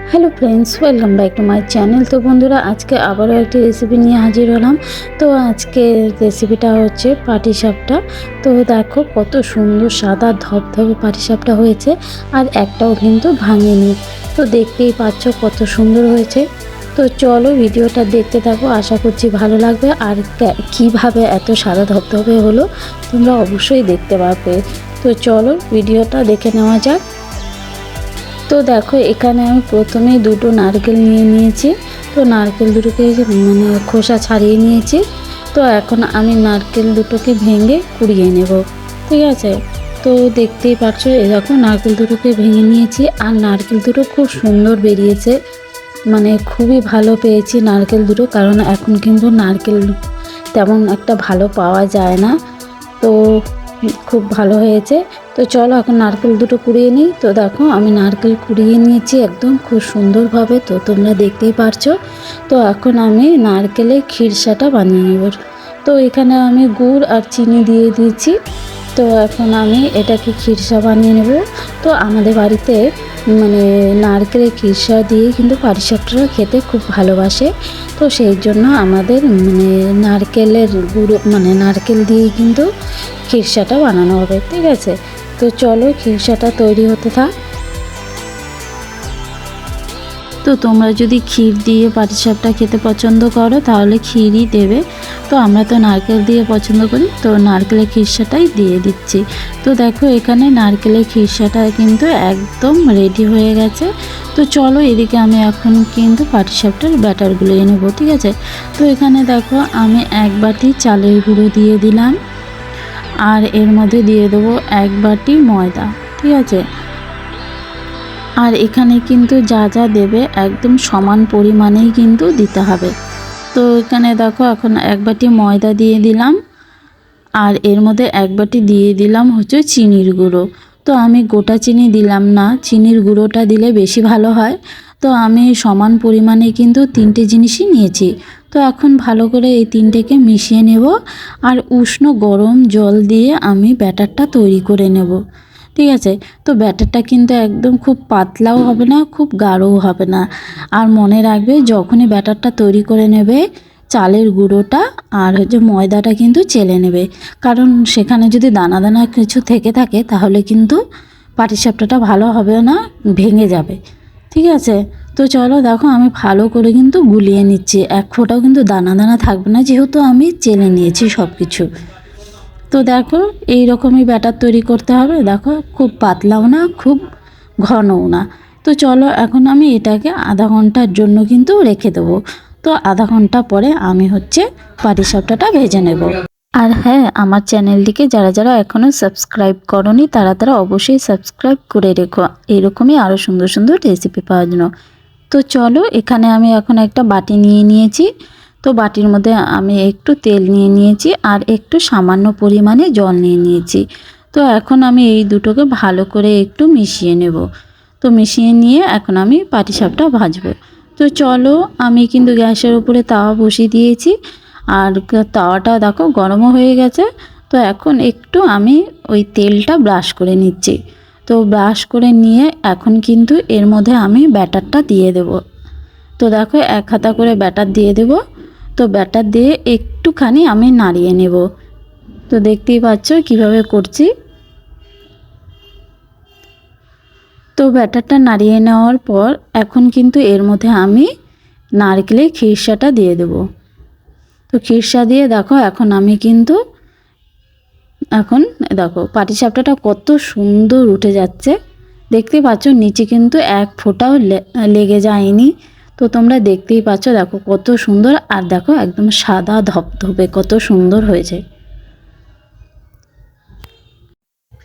Hello friends welcome back to my channel. तो बंधुरा आज के आबारो एक रेसिपि निये हाजिर हलाम। तो आज के रेसिपिटा होच्छे पाटिसापटा। तो देखो कत सुंदर सादा धपधपे पाटिसापटा होयेछे और एकटाओ किन्तु भांगेनी। तो देखतेई पाচ্ছো कत सुंदर होयेछे। तो चलो भिडियोटा देखते थाको, आशा करछि भालो लागबे और किभाबे एत सादा धपधपे हलो तोमरा अवश्यई देखते पाबे। तो चलो भिडियोटा देखे नेওয়া যাক। तो देखो एखाने आमी प्रथमे दुटो नारकेल निये निয়েছি। तो नारकेल दुटोके माने खोसा छाड़िए निয়েছি। तो এখন আমি नारकेल दुटोके भेंगे कुड़िए नेब। ठीक আছে। तो देखतेই পাচ্ছো এই দেখো नारकेल दुटोके भेंगे নিয়েছি আর नारकेल दुटो खूब सुंदर बेरिয়েছে, মানে খুবই ভালো পেয়েছি नारकेल दुटो, কারণ এখন কিন্তু नारकेल তেমন একটা ভালো পাওয়া যায় না। তো খুব ভালো হয়েছে। তো চলো এখন নারকেল দুটো কুড়িয়ে নিই। তো দেখো আমি নারকেল কুড়িয়ে নিয়েছি একদম খুব সুন্দরভাবে, তো তোমরা দেখতেই পারছো। তো এখন আমি নারকেলের খিরসাটা বানিয়ে নেব। তো এখানে আমি গুড় আর চিনি দিয়ে দিয়েছি। তো এখন আমি এটাকে খিরসা বানিয়ে নেব। তো আমাদের বাড়িতে মানে নারকেলের খিরসা দিয়ে কিন্তু পাটিসাপটারা খেতে খুব ভালোবাসে। তো সেই জন্য আমাদের মানে নারকেলের গুঁড়ো মানে নারকেল দিয়ে কিন্তু খিরসাটা বানানো হবে। ঠিক আছে। তো চলো খিরসাটা তৈরি হতে থাক। তো তোমরা যদি ক্ষীর দিয়ে পাটিসাপটা খেতে পছন্দ করো তাহলে ক্ষীরই দেবে। তো আমরা তো নারকেল দিয়ে পছন্দ করি, তো নারকেলের খিরসাটাই দিয়ে দিচ্ছি। তো দেখো এখানে নারকেলের খিরসাটা কিন্তু একদম রেডি হয়ে গেছে। তো চলো এদিকে আমি এখন কিন্তু পাটিসাপটার ব্যাটারগুলো এনে নেব। ঠিক আছে। তো এখানে দেখো আমি এক বাটি চালের গুঁড়ো দিয়ে দিলাম আর এর মধ্যে দিয়ে দেবো এক বাটি ময়দা। ঠিক আছে। আর এখানে কিন্তু যা যা দেবে একদম সমান পরিমাণেই কিন্তু দিতে হবে। তো এখানে দেখো এখন এক বাটি ময়দা দিয়ে দিলাম আর এর মধ্যে এক বাটি দিয়ে দিলাম হচ্ছে চিনির গুঁড়ো। তো আমি গোটা চিনি দিলাম না, চিনির গুঁড়োটা দিলে বেশি ভালো হয়। তো আমি সমান পরিমাণে কিন্তু তিনটে জিনিসই নিয়েছি। তো এখন ভালো করে এই তিনটেকে মিশিয়ে নেব আর উষ্ণ গরম জল দিয়ে আমি ব্যাটারটা তৈরি করে নেব। ঠিক আছে। তো ব্যাটারটা কিন্তু একদম খুব পাতলাও হবে না, খুব গাঢ়ও হবে না। আর মনে রাখবে যখনই ব্যাটারটা তৈরি করে নেবে চালের গুঁড়োটা আর হচ্ছে ময়দাটা কিন্তু চেলে নেবে, কারণ সেখানে যদি দানা দানা কিছু থেকে থাকে তাহলে কিন্তু পাটিসাপটাটা ভালো হবে না, ভেঙে যাবে। ঠিক আছে। তো চলো দেখো আমি ভালো করে কিন্তু গুলিয়ে নিচ্ছি, এক ফোঁটাও কিন্তু দানা দানা থাকবে না যেহেতু আমি চেলে নিয়েছি সব কিছু। তো দেখো এই রকমই ব্যাটার তৈরি করতে হবে। দেখো খুব পাতলাও না খুব ঘনও না। তো চলো এখন আমি এটাকে আধা ঘন্টার জন্য কিন্তু রেখে দেবো। তো আধা ঘন্টা পরে আমি হচ্ছে পাটিসাপটাটা ভেজে নেব। আর হ্যাঁ, আমার চ্যানেলটিকে যারা যারা এখনও সাবস্ক্রাইব করনি তারা তারা অবশ্যই সাবস্ক্রাইব করে রেখো এরকমই আরও সুন্দর সুন্দর রেসিপি পাওয়ার জন্য। তো চলো এখানে আমি এখন একটা বাটি নিয়ে নিয়েছি। তো বাটির মধ্যে আমি একটু তেল নিয়ে নিয়েছি আর একটু সামান্য পরিমাণে জল নিয়ে নিয়েছি। তো এখন আমি এই দুটোকে ভালো করে একটু মিশিয়ে নেব। তো মিশিয়ে নিয়ে এখন আমি পাটিসাপটা ভাজবো। তো চলো আমি কিন্তু গ্যাসের উপরে তাওয়া বসিয়ে দিয়েছি আর তাওয়াটা দেখো গরমও হয়ে গেছে। তো এখন একটু আমি ওই তেলটা ব্রাশ করে নিচ্ছি। তো ব্রাশ করে নিয়ে এখন কিন্তু এর মধ্যে আমি ব্যাটারটা দিয়ে দেব। তো দেখো এক হাতা করে ব্যাটার দিয়ে দেব। তো ব্যাটার দিয়ে একটুখানি আমি নাড়িয়ে নেব। তো দেখতেই পাচ্ছ কিভাবে করছি। তো ব্যাটারটা নাড়িয়ে নেওয়ার পর এখন কিন্তু এর মধ্যে আমি নারকেলের খিরসাটা দিয়ে দেব। তো খিরসা দিয়ে দেখো এখন আমি কিন্তু এখন দেখো পাটিসাপটাটা কত সুন্দর উঠে যাচ্ছে। দেখতে পাচ্ছ নিচে কিন্তু এক ফোঁটাও লেগে যায়নি। তো তোমরা দেখতেই পাচ্ছ দেখো কত সুন্দর, আর দেখো একদম সাদা ধপধপে কত সুন্দর হয়েছে।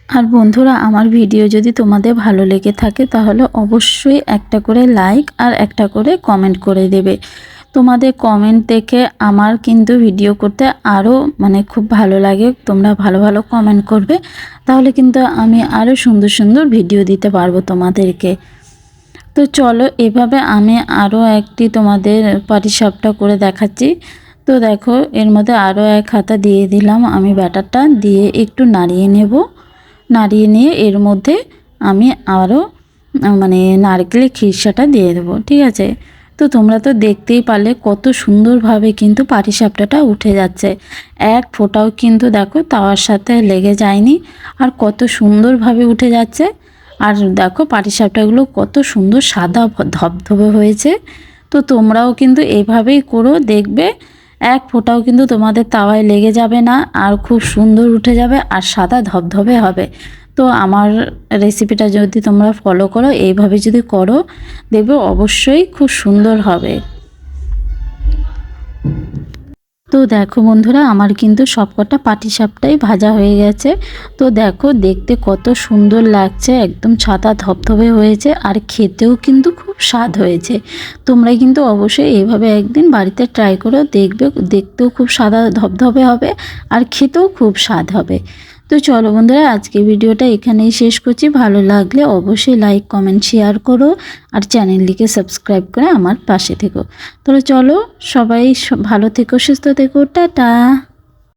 আর বন্ধুরা আমার ভিডিও যদি তোমাদের ভালো লেগে থাকে তাহলে অবশ্যই একটা করে লাইক আর একটা করে কমেন্ট করে দেবে। তোমাদের কমেন্ট দেখে আমার কিন্তু ভিডিও করতে আরও মানে খুব ভালো লাগে। তোমরা ভালো ভালো কমেন্ট করবে তাহলে কিন্তু আমি আরও সুন্দর সুন্দর ভিডিও দিতে পারবো তোমাদেরকে। তো চলো এভাবে আমি আরও একটি তোমাদের পাটিসাপটা করে দেখাচ্ছি। তো দেখো এর মধ্যে আরও এক হাতা দিয়ে দিলাম আমি ব্যাটারটা দিয়ে একটু নাড়িয়ে নেব। নাড়িয়ে নিয়ে এর মধ্যে আমি আরও মানে নারকেলের খিরসাটা দিয়ে দেবো, ঠিক আছে। তো তোমরা তো দেখতেই পারলে কত সুন্দরভাবে কিন্তু পাটিসাপটাটা উঠে যাচ্ছে, এক ফোঁটাও কিন্তু দেখো তাওয়ার সাথে লেগে যায়নি, আর কত সুন্দরভাবে উঠে যাচ্ছে। আর দেখো পাটিসাপটাগুলো কত সুন্দর সাদা ধবধবে হয়েছে। তো তোমরাও কিন্তু এভাবেই করো, দেখবে এক ফোঁটাও কিন্তু তোমাদের তাওয়ায় লেগে যাবে না, আর খুব সুন্দর উঠে যাবে আর সাদা ধবধবে হবে। তো আমার রেসিপিটা যদি তোমরা ফলো করো, এইভাবে যদি করো, দেখবে অবশ্যই খুব সুন্দর হবে। তো দেখো বন্ধুরা, আমার কিন্তু সবকটা পাটিসাপটাই ভাজা হয়ে গেছে। তো দেখো দেখতে কত সুন্দর লাগছে, একদম সাদা ধবধবে হয়েছে, আর খেতেও কিন্তু খুব স্বাদ হয়েছে। তোমরা কিন্তু অবশ্যই এইভাবে একদিন বাড়িতে ট্রাই করো, দেখবে দেখতেও খুব সাদা ধবধবে হবে আর খেতেও খুব স্বাদ হবে। তো চলো বন্ধুরা, আজকে ভিডিওটা এখানেই শেষ করছি। ভালো লাগলে অবশ্যই লাইক কমেন্ট শেয়ার করো, আর চ্যানেলটিকে সাবস্ক্রাইব করে আমার পাশে থেকো। তাহলে চলো, সবাই ভালো থেকো, সুস্থ থেকো, টাটা।